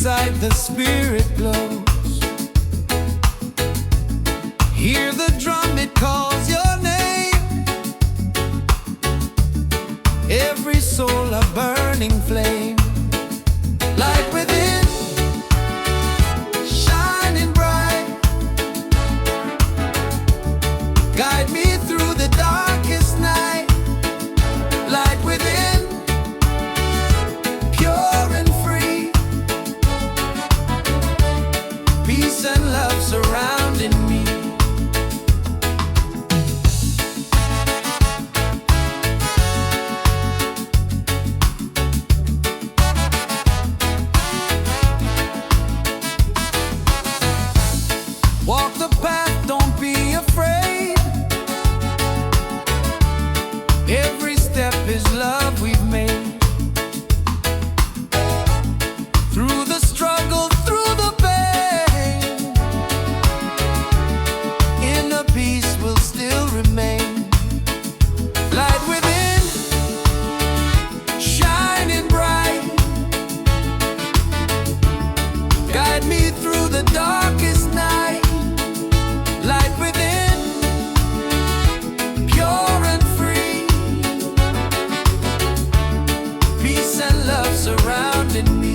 inside the spirit glows. Hear the drum, it calls your name. Every soul a burning flame. Light within, shining bright. Guide me through the darkest night. Light within, pure and free. Peace and love surrounding me. Walk the path, don't be afraid. Every step is love we've made. Through the struggle, through the pain, inner peace will still remain. Light within, shining bright. Guide me through the darkest night. Light within, pure and free. Peace and love surrounding me.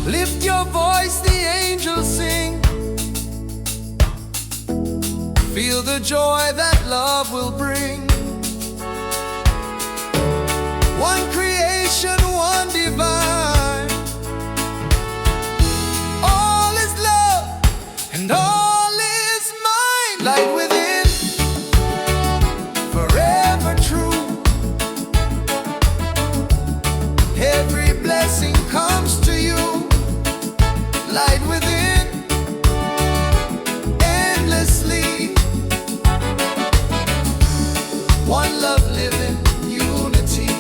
Lift your voice, the angels sing. Feel the joy that love will bring. One creation, one divine. All is love and all is mine. Light within, forever true. Every blessing comes to you. Light within, endlessly. One love living, unity.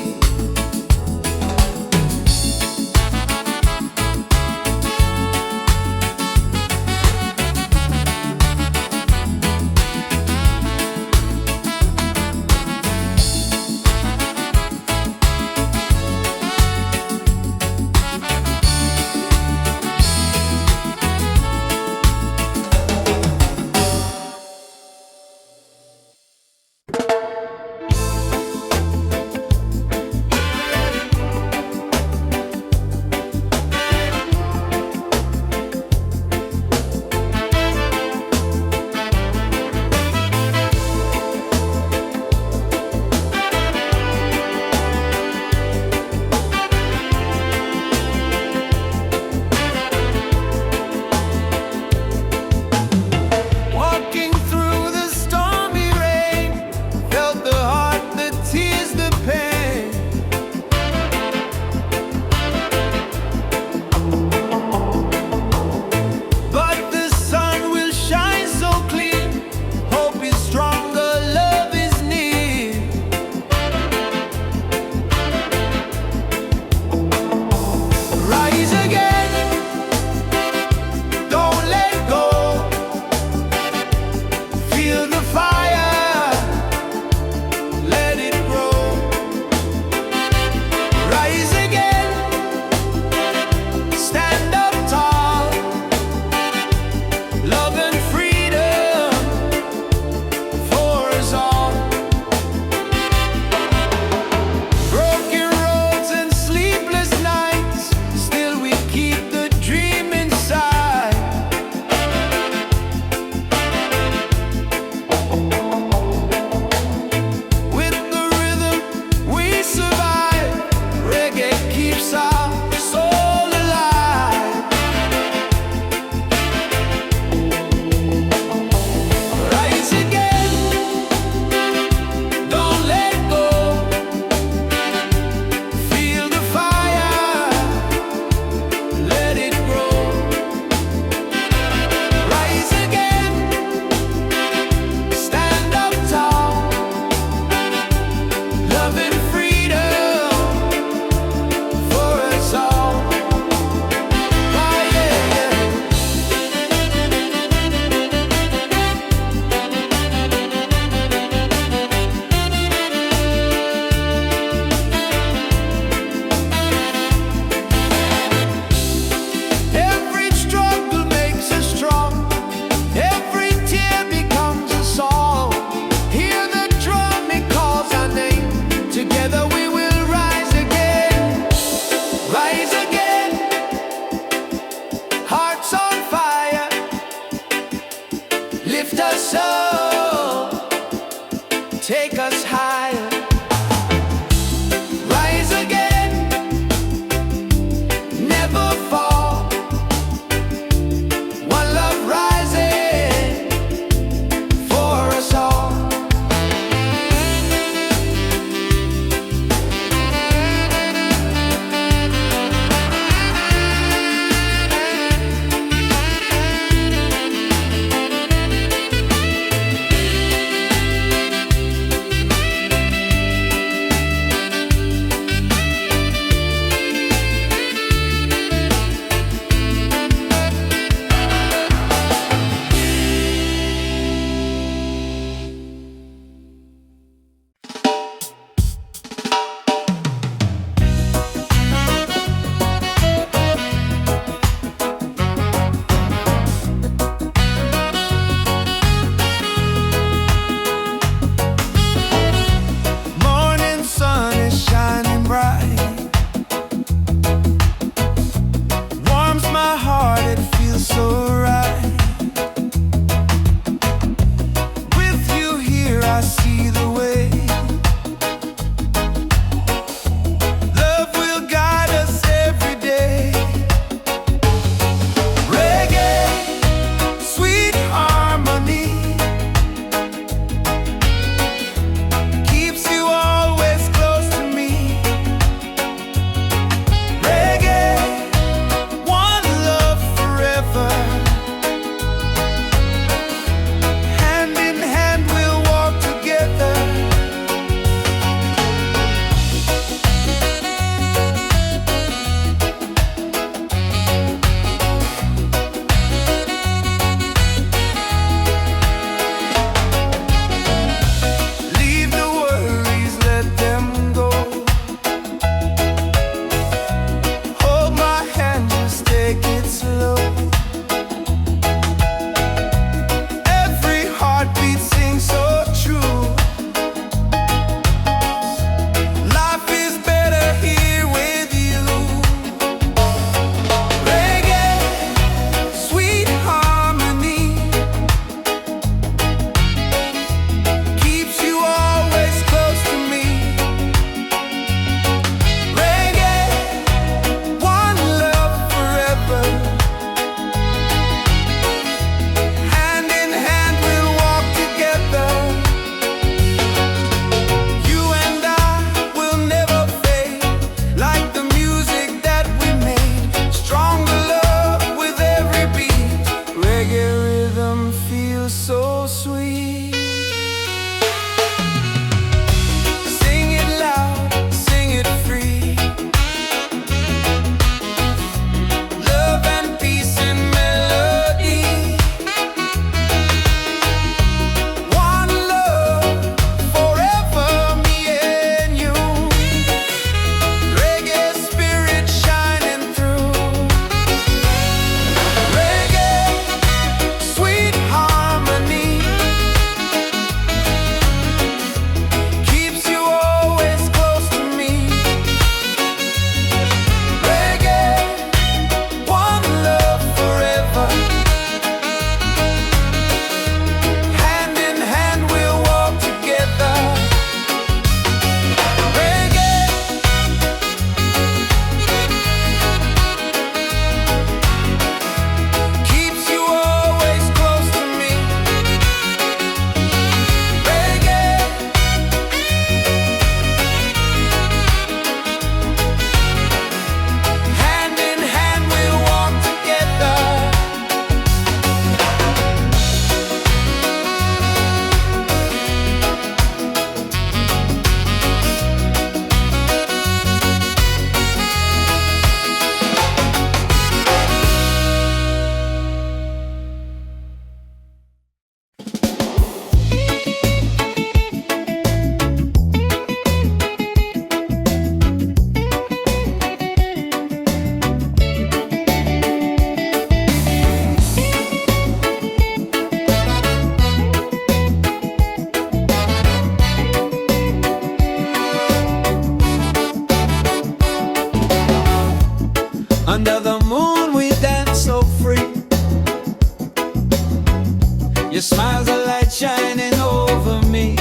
Your smile's a light shining over me.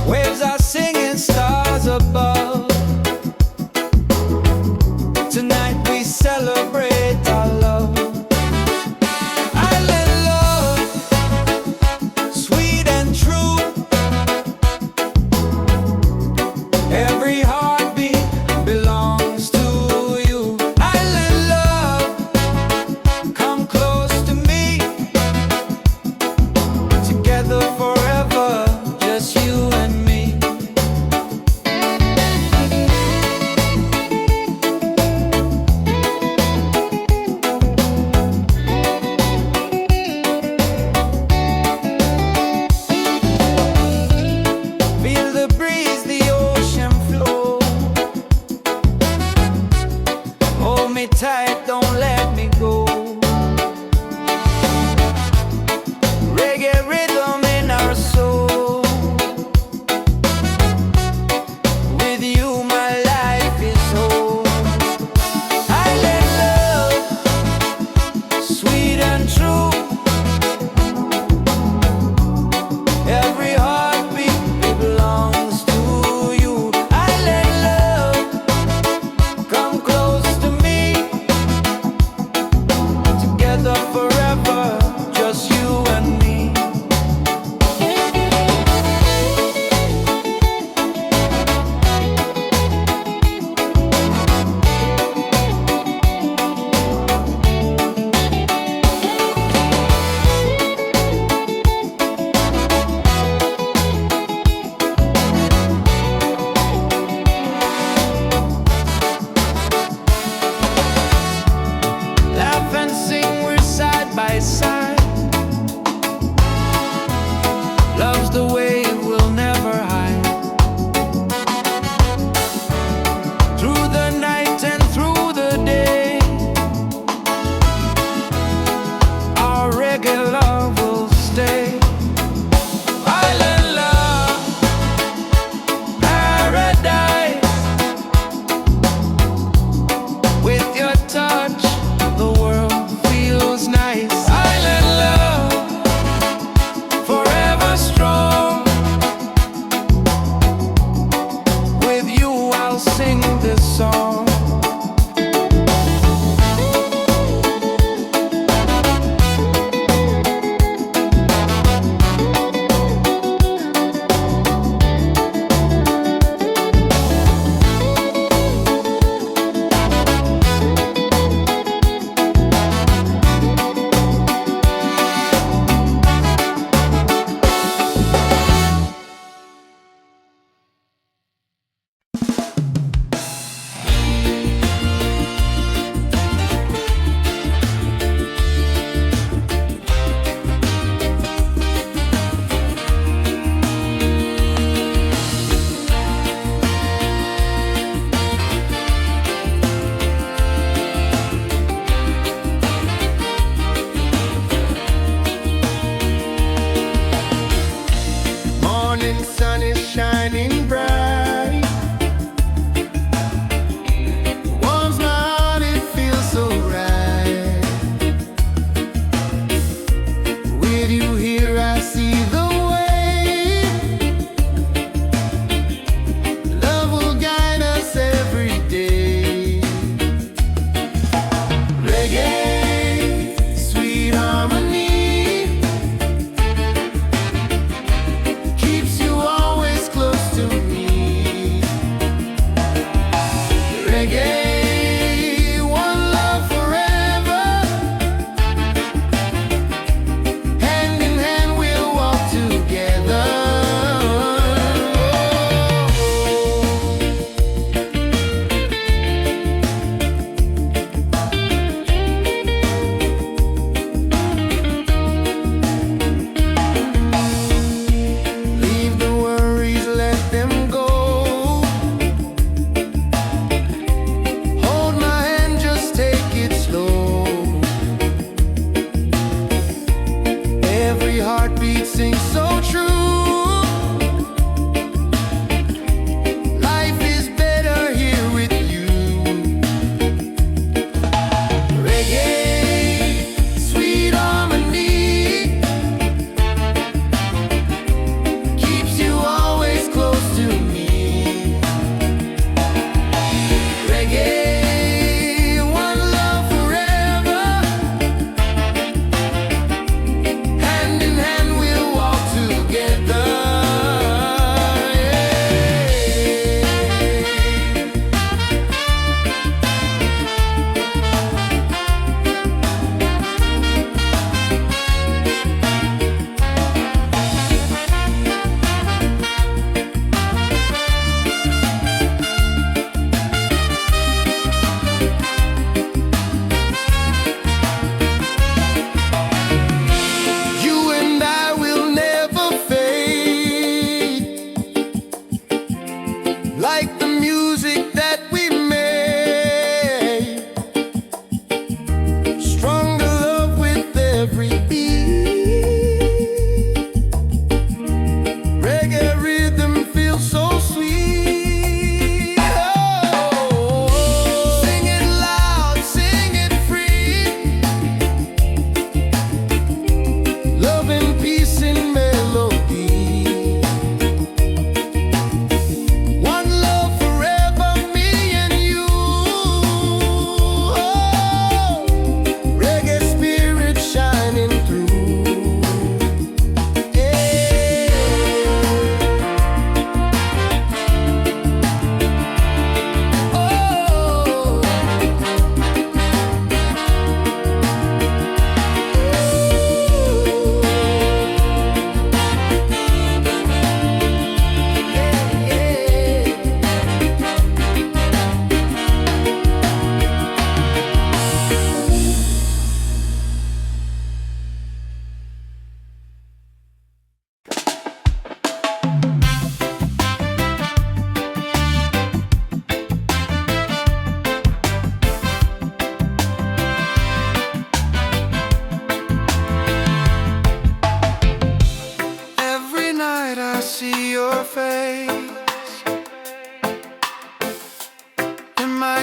Waves are singing, stars above. Tonight we celebrate our love. Island love, sweet and true. Every heartbeat belongs to you. Island love, come close to me.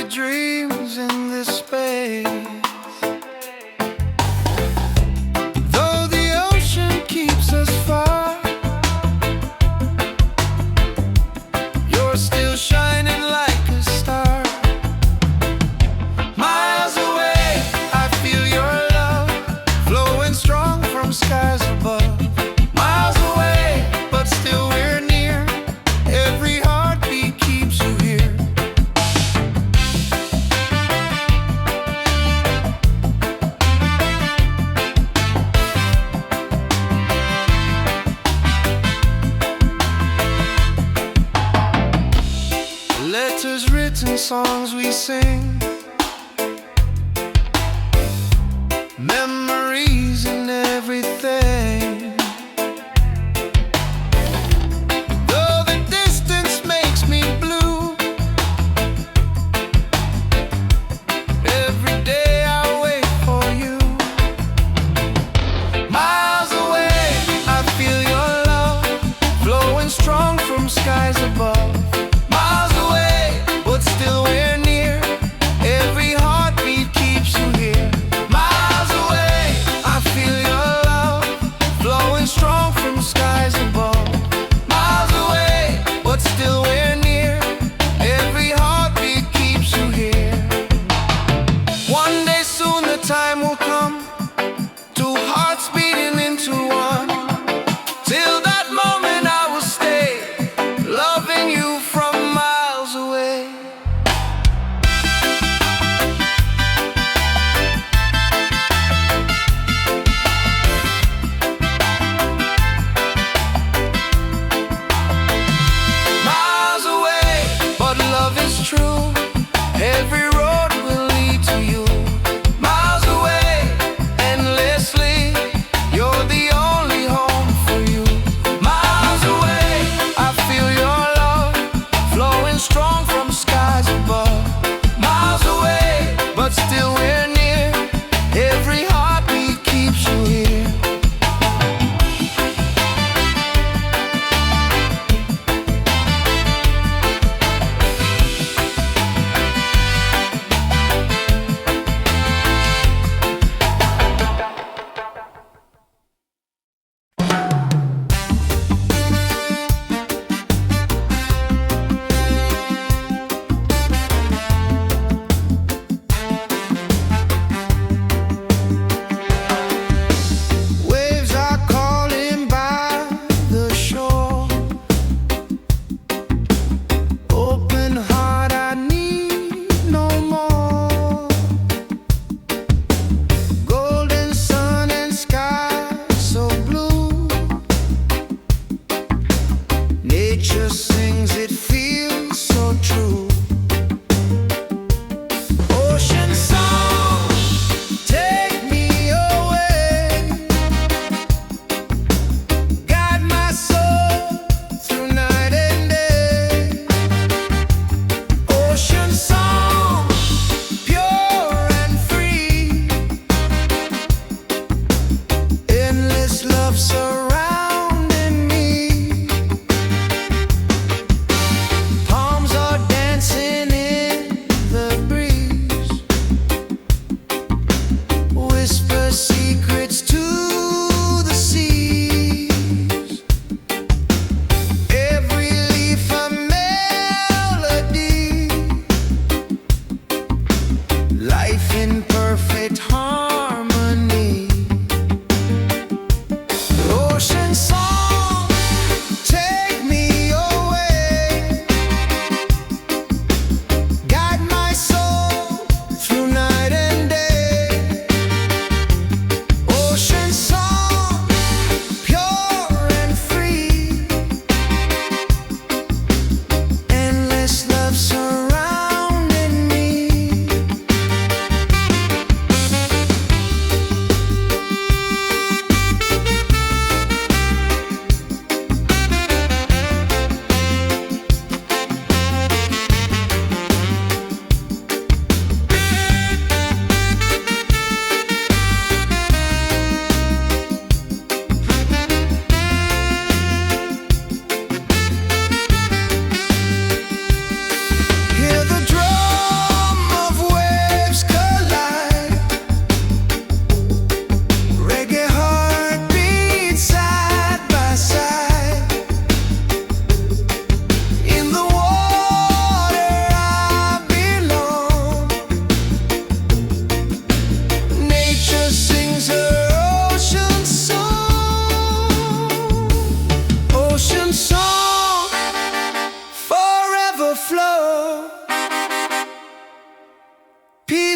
dreams in this space. Though the ocean keeps us far, you're still shining like a star. Miles away, I feel your love flowing strong from skies above. Miles away, but still we're near. Every heartbeat keeps you here. Letters written, songs we sing, memories and everything. Though the distance makes me blue, every day I wait for you. Miles away, I feel your love flowing strong from skies above. Miles away, but still we're near. Every heartbeat keeps you here. Miles away, I feel your love flowing strong from skies above. Miles away, but still we're near. Every heartbeat keeps you here. One day soon the time will come, two hearts beating into one. Till that moment I will stay, loving you from miles away. Miles away, but love is true. Every road will lead to you. Miles away, endlessly, you're the only home for you. Miles away, I feel your love flowing strong from skies above. Miles away, but still we're near. Every heartbeat keeps you here.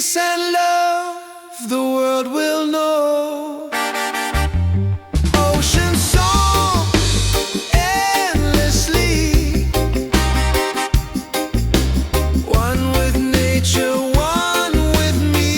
peace and love the world will know. Ocean song endlessly, one with nature, one with me.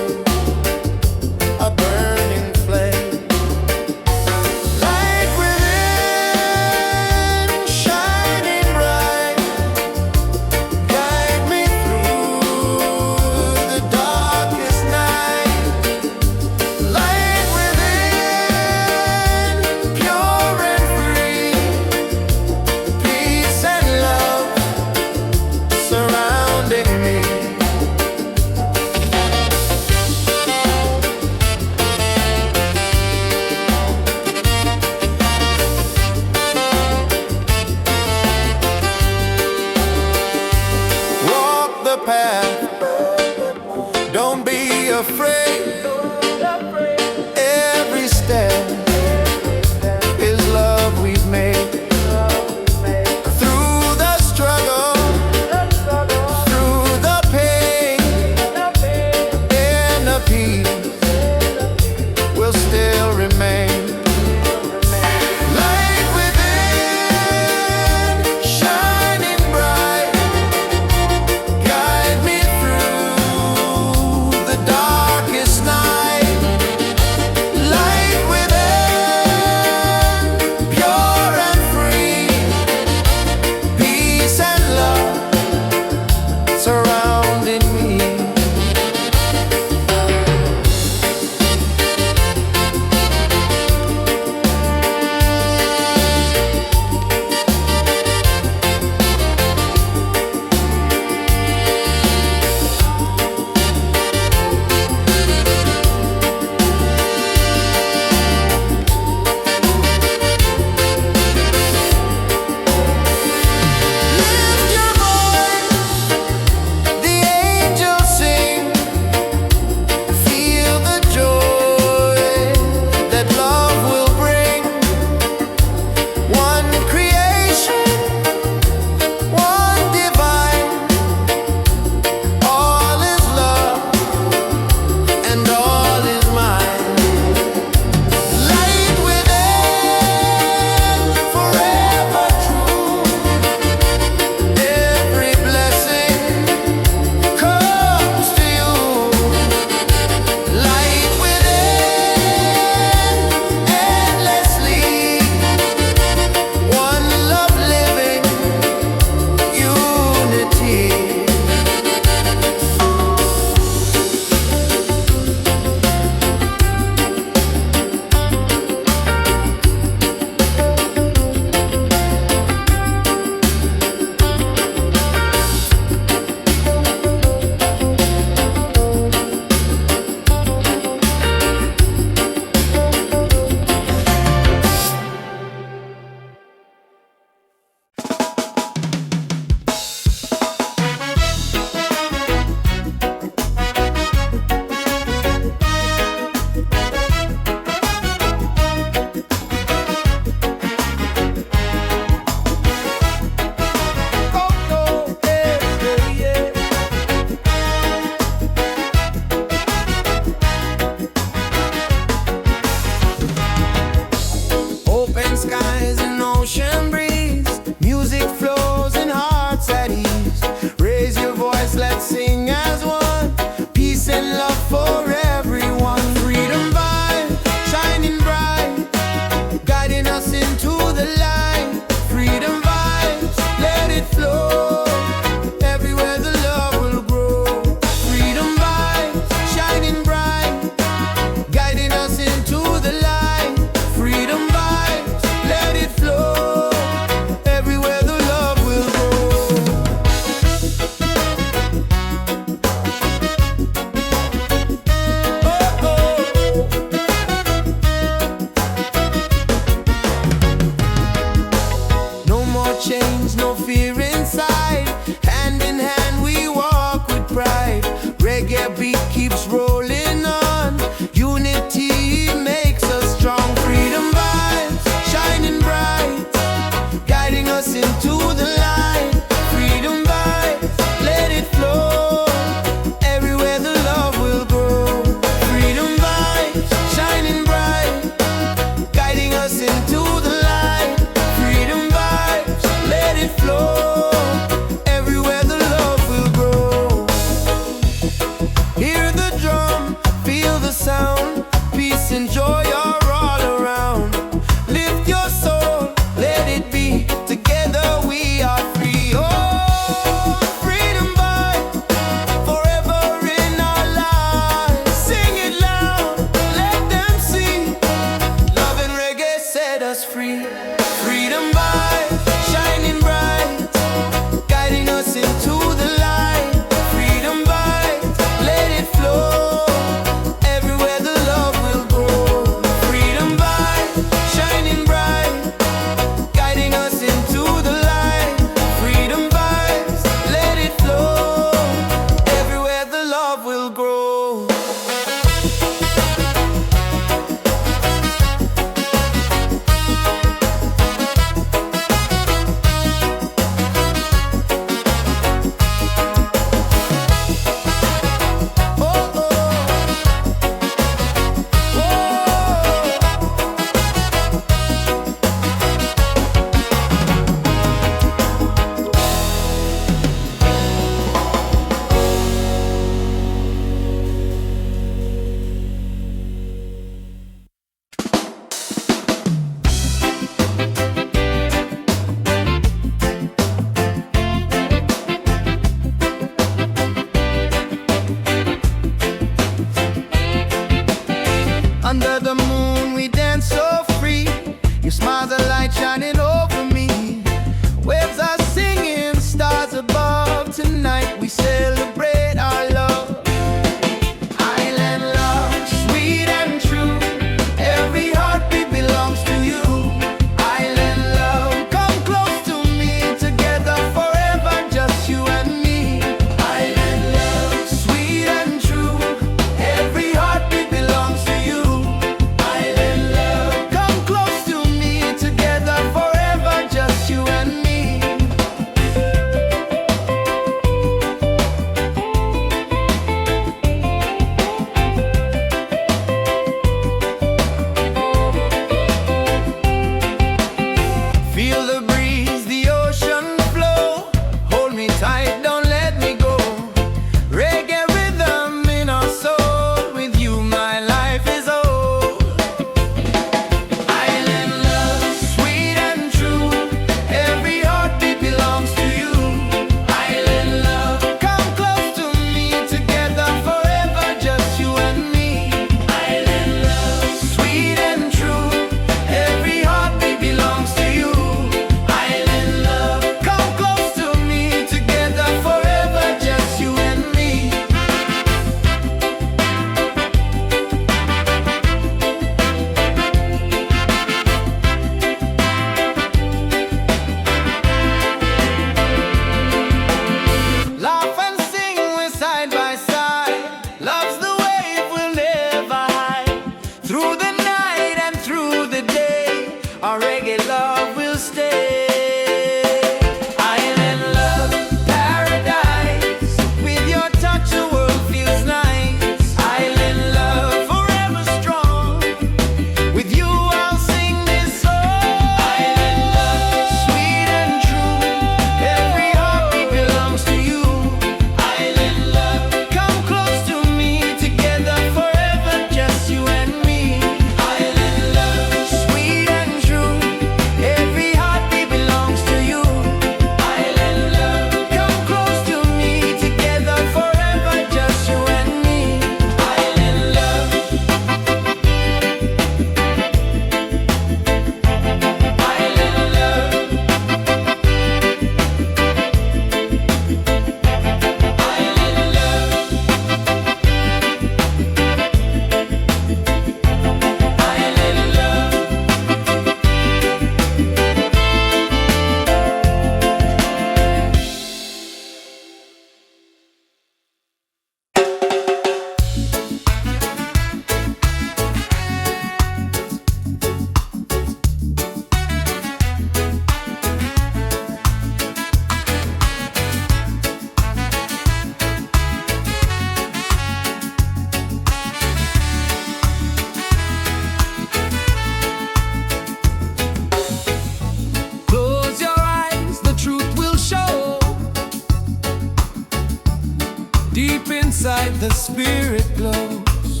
inside the spirit glows.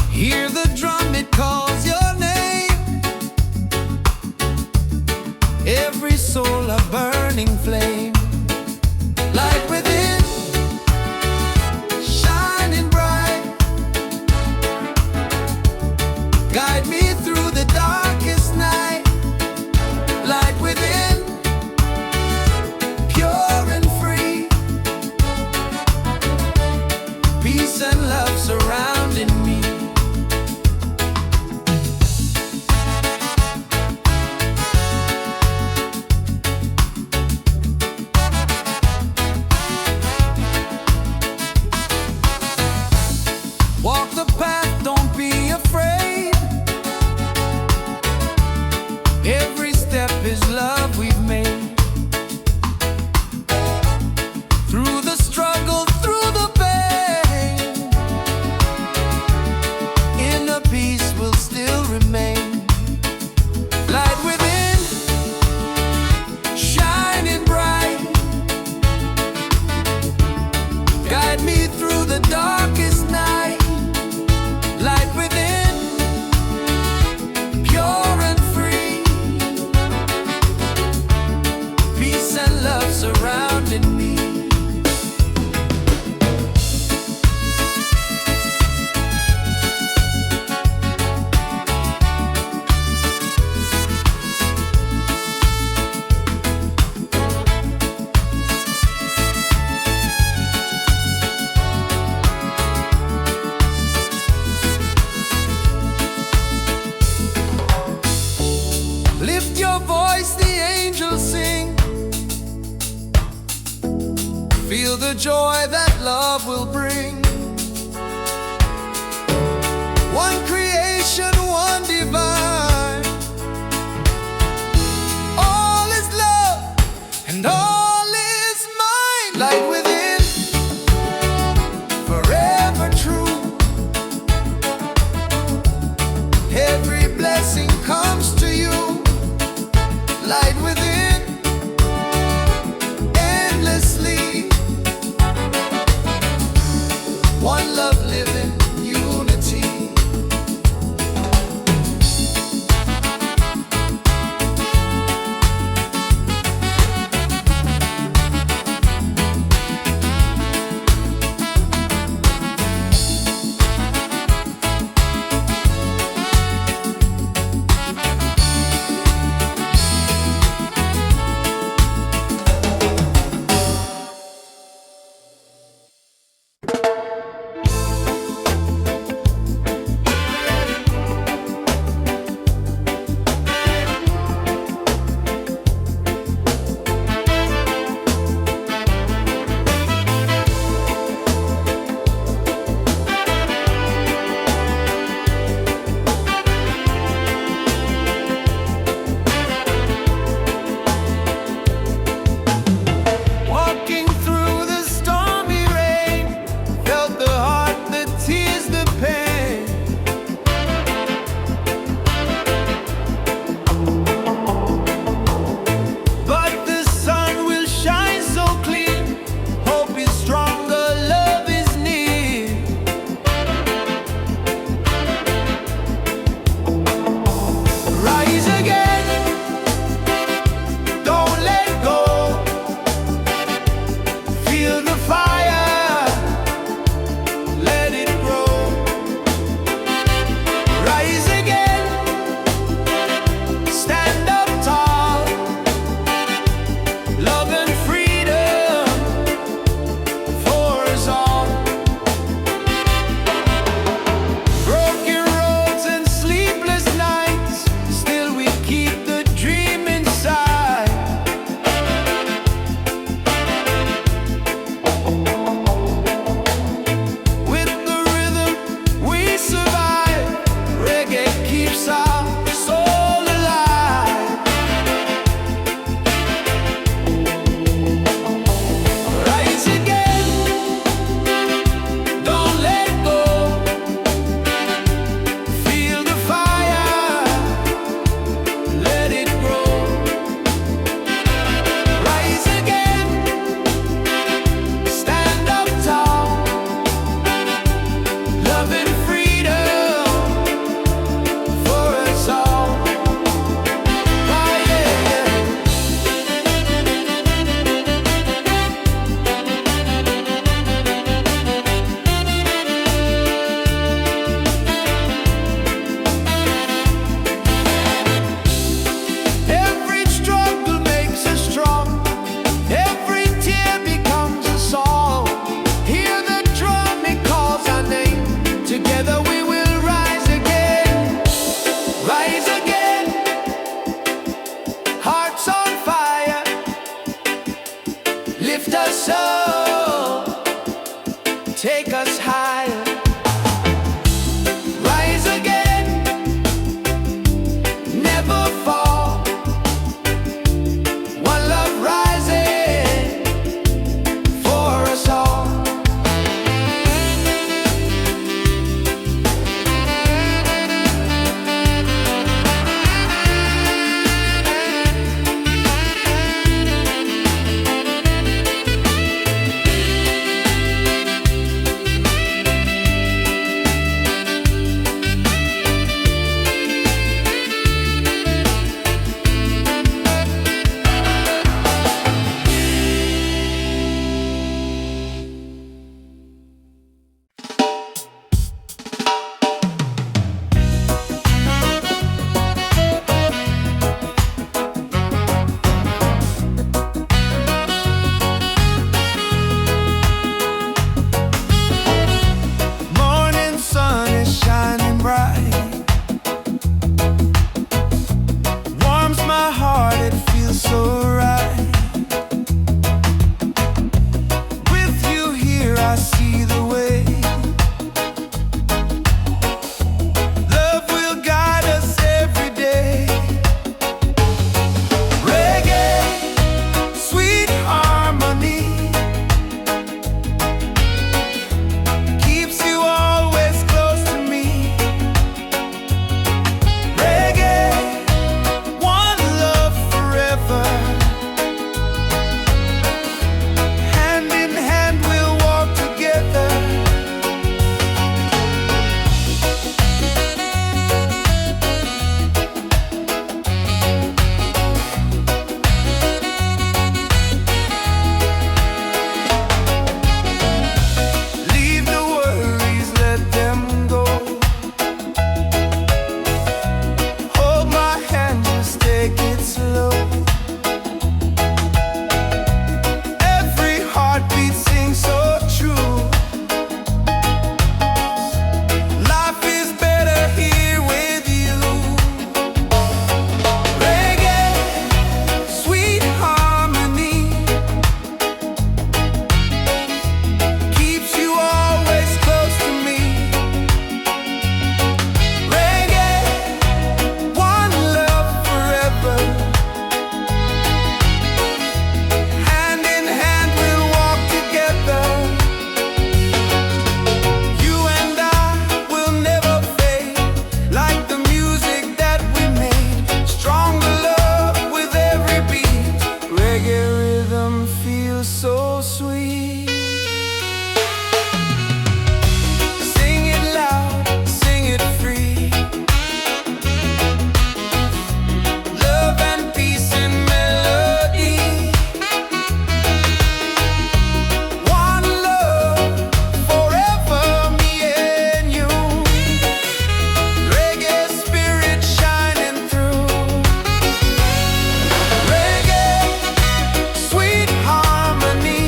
Hear the drum, it calls your name. Every soul a burning flame. Light within, shining bright. Guide me through the darkest night. Light within, pure and free. Peace and love surrounding me. Walk the path, don't be afraid. Every step is love we've made. Through the struggle, through the pain, inner peace will still remain. Light within, shining bright. Guide me through the darkest night. Light within, pure and free. Peace and love surrounding me. Lift your voice, the angels sing. Feel the joy that love will bring. One creation, one divine. All is love and all is mine. Light within, forever true. Every blessing comes to you. Light within, endlessly. One love living, unity. us up, take us higher, rise again, never fall. One love rising for us all. Morning sun is shining bright, warms my heart, it feels so right. With you here I see the way. Love will guide us every day. Reggae, sweet harmony, keeps you always close to me. Reggae, one love forever. Hand in hand we'll walk together. Leave the worries, let them go. Hold my hand, just take it slow. Every heartbeat sings so true. Life is better here with you. Reggae, sweet harmony, keeps you always close to me. Reggae, one love forever. Hand in hand we'll walk together. You and I will never fade, like the music that we made. Stronger love with every beat. Reggae rhythm feels so sweet. Sing it loud, sing it free. Love and peace and melody. One love forever, me and you. Reggae spirit shining through. Reggae, sweet harmony,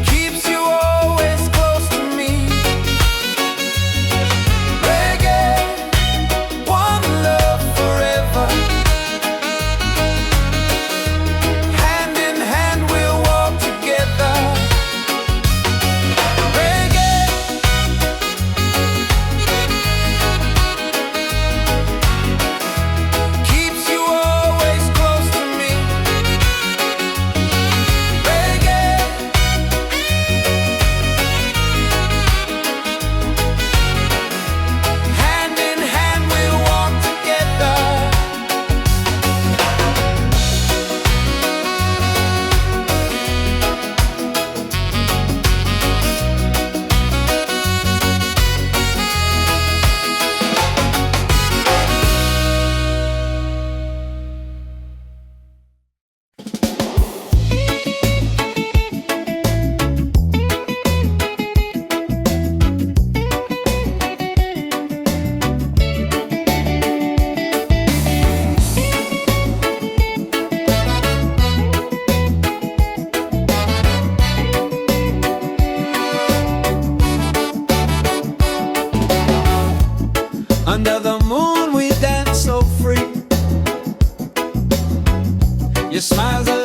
keeps you always close to me. Reggae, one love forever. Hand in hand we'll walk together. Reggae, keeps you always close to me. Reggae, hand in hand we'll walk together. Under the moon we dance so free. Your smile's a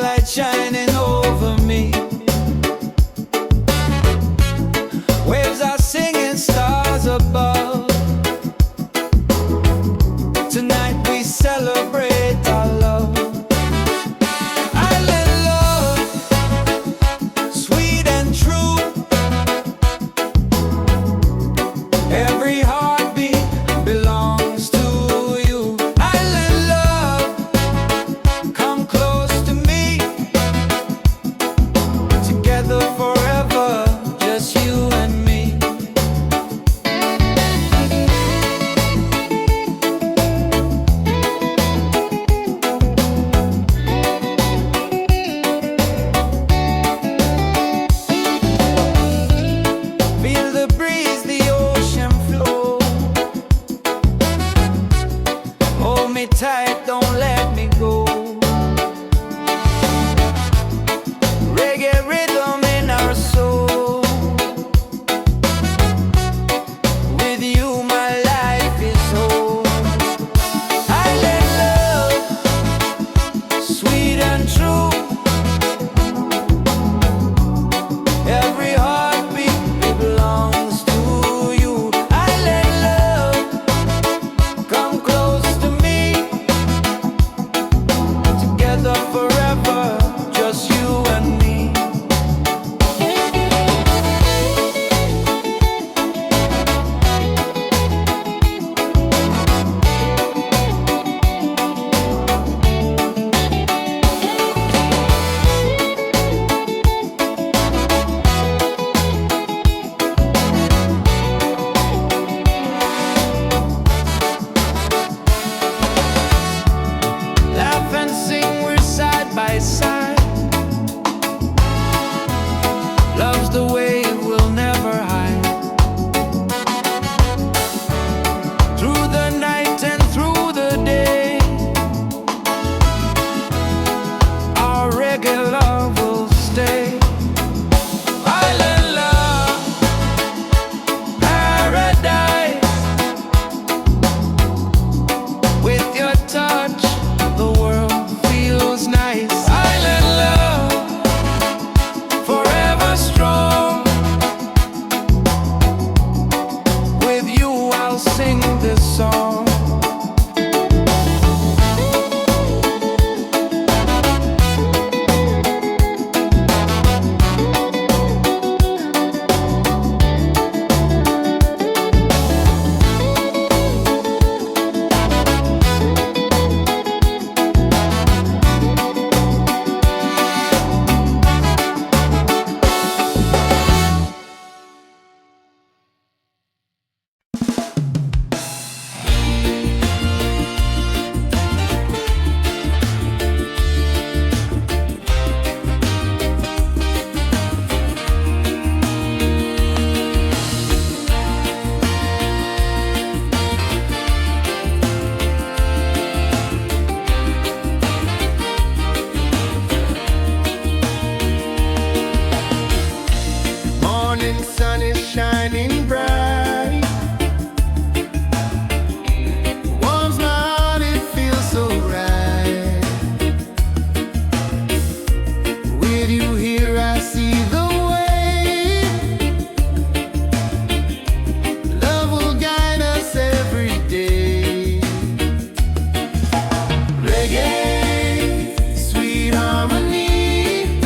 Reggae, sweet harmony,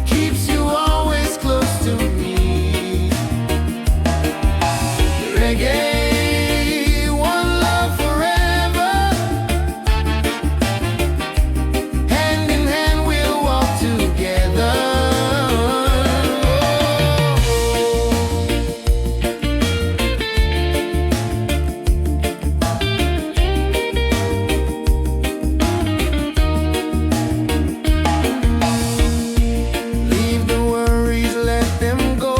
keeps you always close to me. Reggae, one love forever. Hand in hand we'll walk together. Leave the worries, let them go.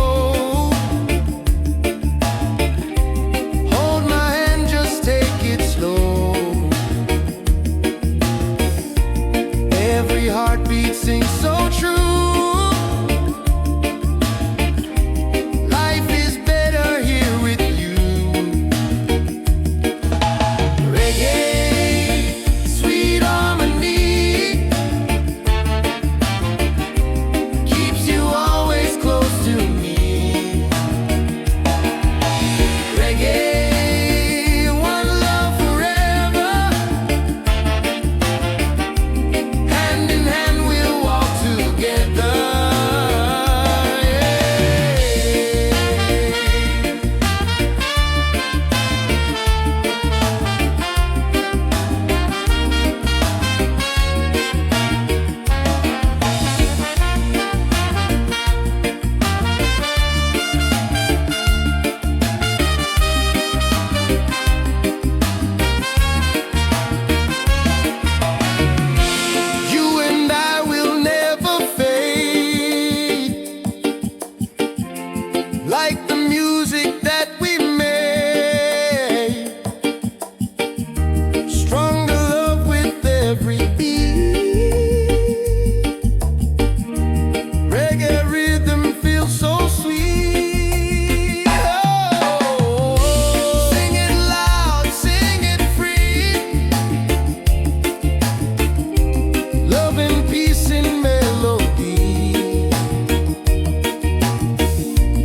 Hold my hand, just take it slow. Every heartbeat sings so true. Life is better here with you. Reggae, sweet harmony, keeps you always close to me. Reggae, one love forever. Hand in hand we'll walk together. You and I will never fade, like the music that we made. Stronger love with every beat. Reggae rhythm feels so sweet. Oh, sing it loud, sing it free. Love and peace in melody.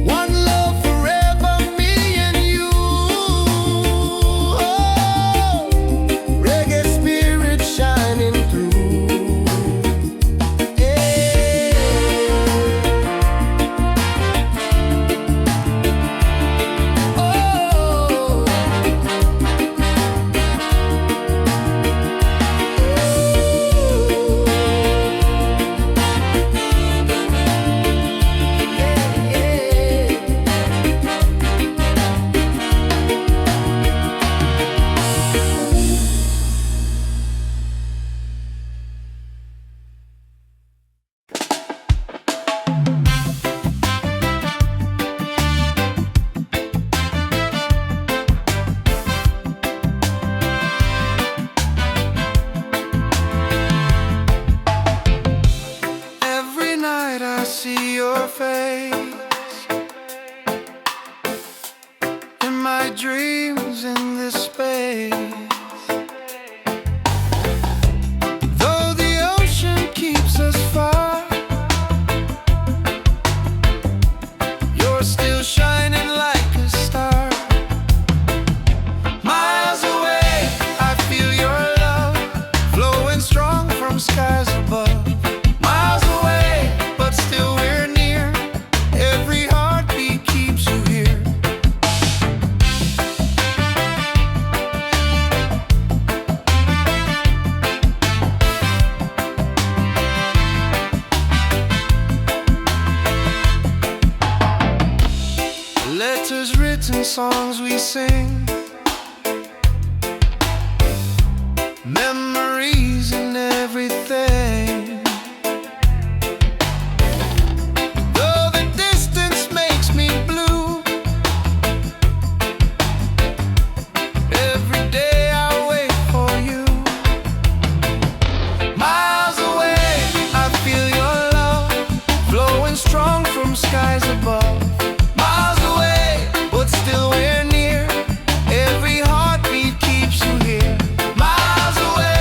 One love forever, me and you. Oh, reggae spirit shining through. Yeah. Oh. Every night I see your face in my dreams in this space. Though the ocean keeps us far, you're still shining like a star. Miles away, I feel your love flowing strong from skies above. Miles away, but still we're near. Every heartbeat keeps you here. Letters written, songs we sing, memories and everything. Though the distance makes me blue, every day I wait for you. Miles away, I feel your love flowing strong from skies above. Miles away, but still we're near. Every heartbeat keeps you here. Miles away.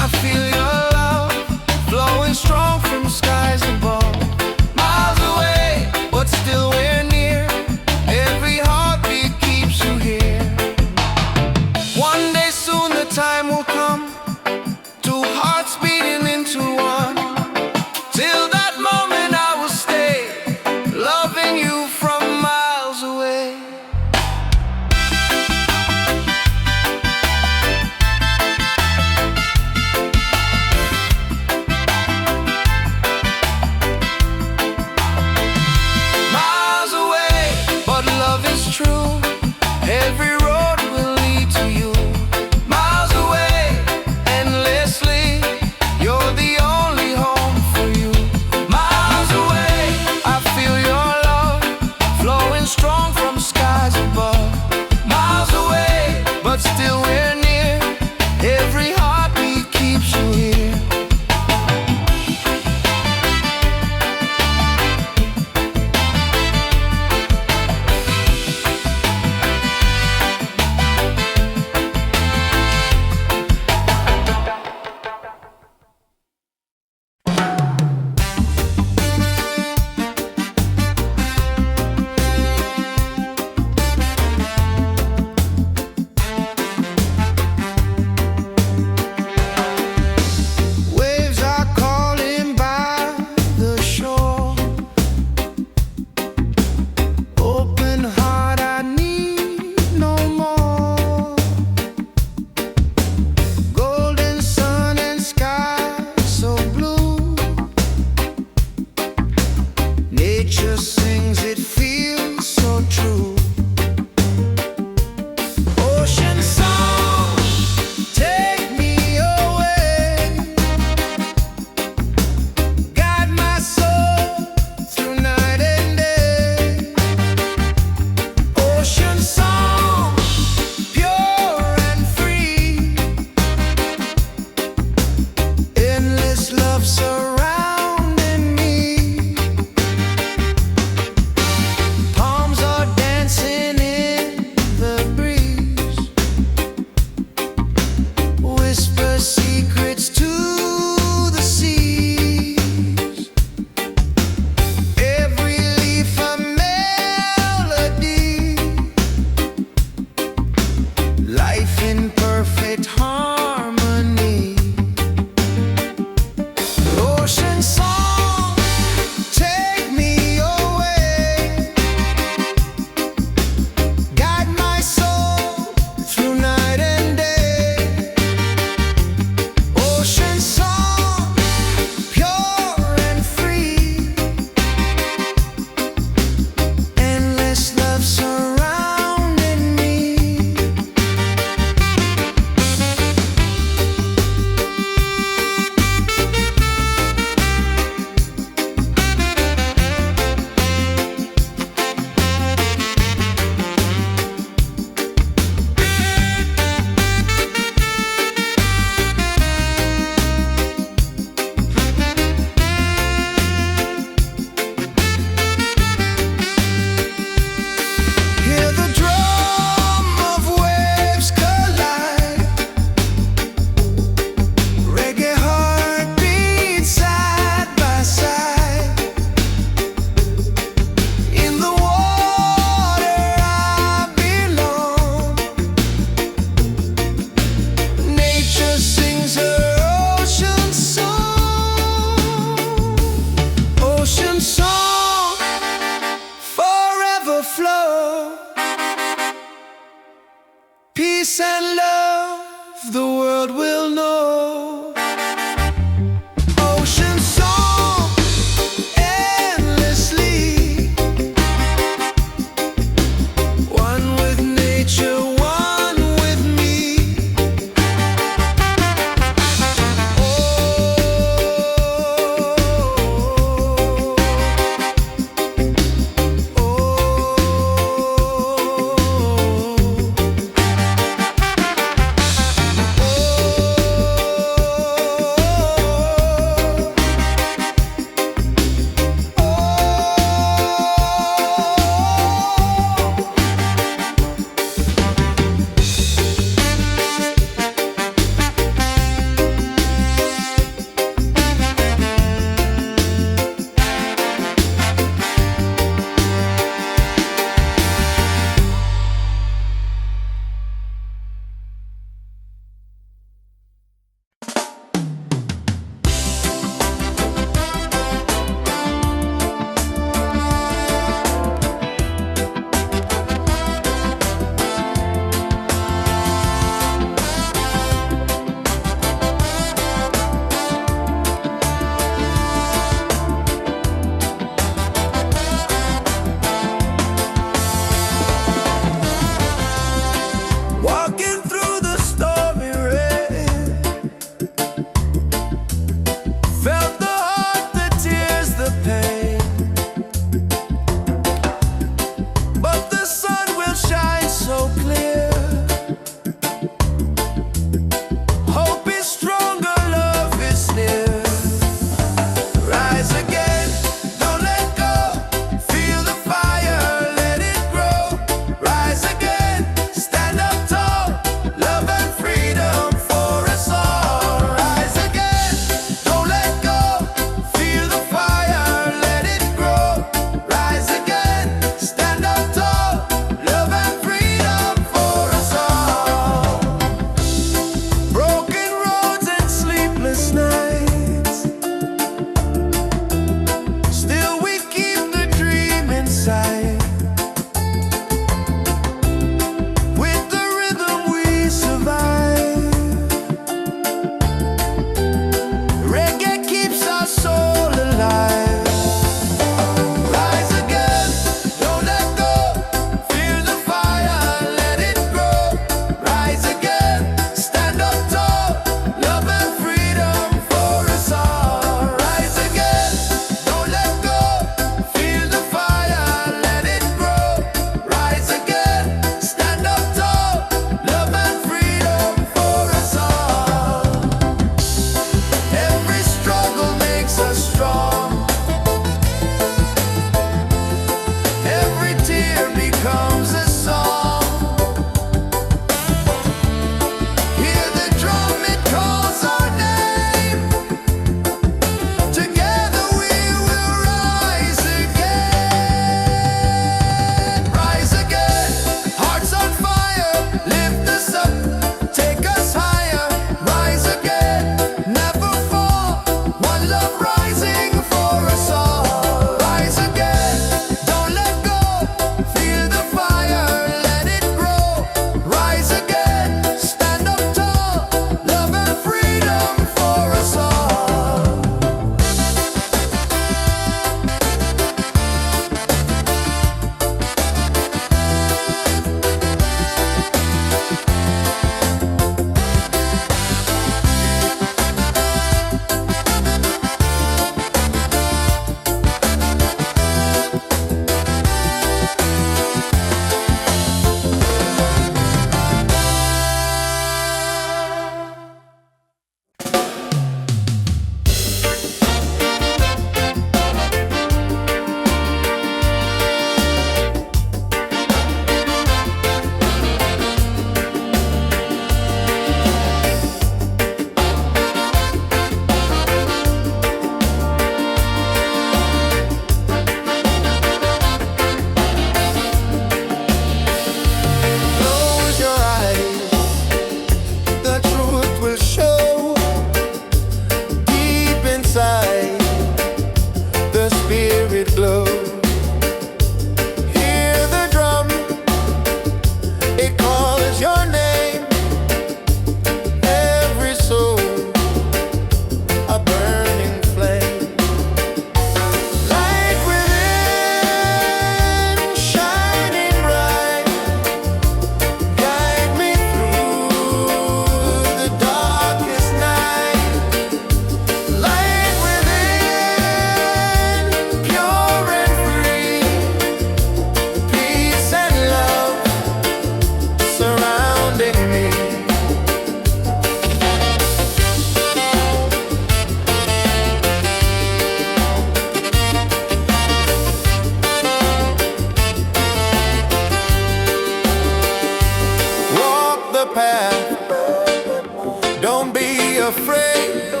afraid.